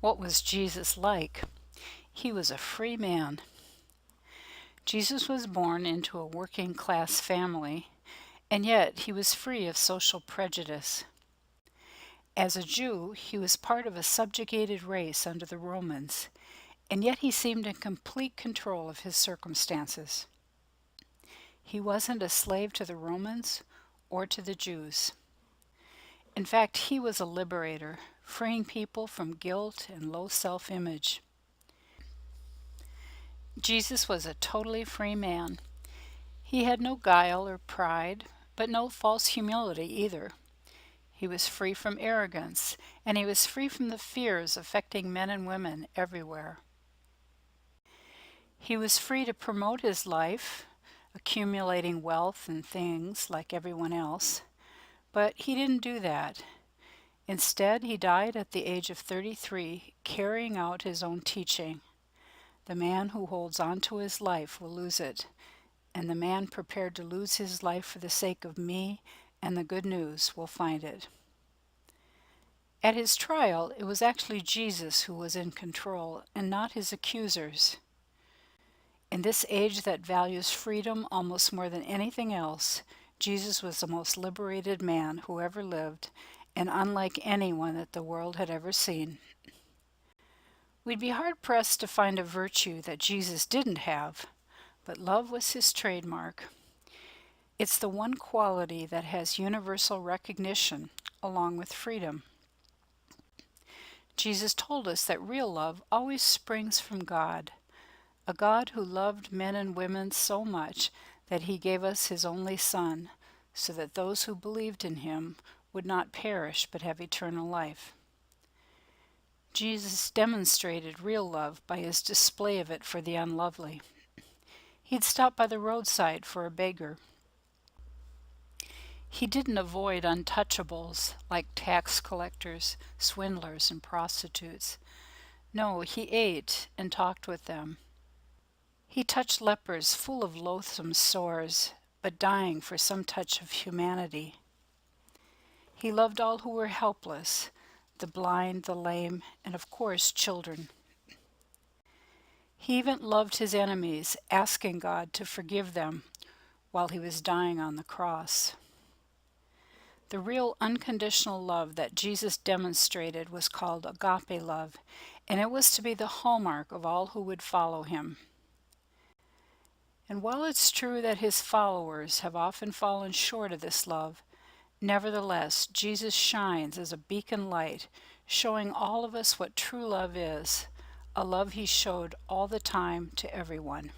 What was Jesus like? He was a free man. Jesus was born into a working class family, and yet he was free of social prejudice. As a Jew, he was part of a subjugated race under the Romans, and yet he seemed in complete control of his circumstances. He wasn't a slave to the Romans or to the Jews. In fact, he was a liberator, freeing people from guilt and low self-image. Jesus was a totally free man. He had no guile or pride, but no false humility either. He was free from arrogance, and he was free from the fears affecting men and women everywhere. He was free to promote his life, accumulating wealth and things like everyone else, but he didn't do that. Instead, he died at the age of 33, carrying out his own teaching. The man who holds on to his life will lose it, and the man prepared to lose his life for the sake of me and the good news will find it. At his trial, it was actually Jesus who was in control and not his accusers. In this age that values freedom almost more than anything else, Jesus was the most liberated man who ever lived, and unlike anyone that the world had ever seen. We'd be hard-pressed to find a virtue that Jesus didn't have, but love was his trademark. It's the one quality that has universal recognition, along with freedom. Jesus told us that real love always springs from God, a God who loved men and women so much that he gave us his only Son, so that those who believed in him would not perish but have eternal life. Jesus demonstrated real love by his display of it for the unlovely. He'd stop by the roadside for a beggar. He didn't avoid untouchables like tax collectors, swindlers, and prostitutes. No, he ate and talked with them. He touched lepers full of loathsome sores, but dying for some touch of humanity. He loved all who were helpless, the blind, the lame, and of course children. He even loved his enemies, asking God to forgive them while he was dying on the cross. The real unconditional love that Jesus demonstrated was called agape love, and it was to be the hallmark of all who would follow him. And while it's true that his followers have often fallen short of this love, nevertheless, Jesus shines as a beacon light, showing all of us what true love is, a love he showed all the time to everyone.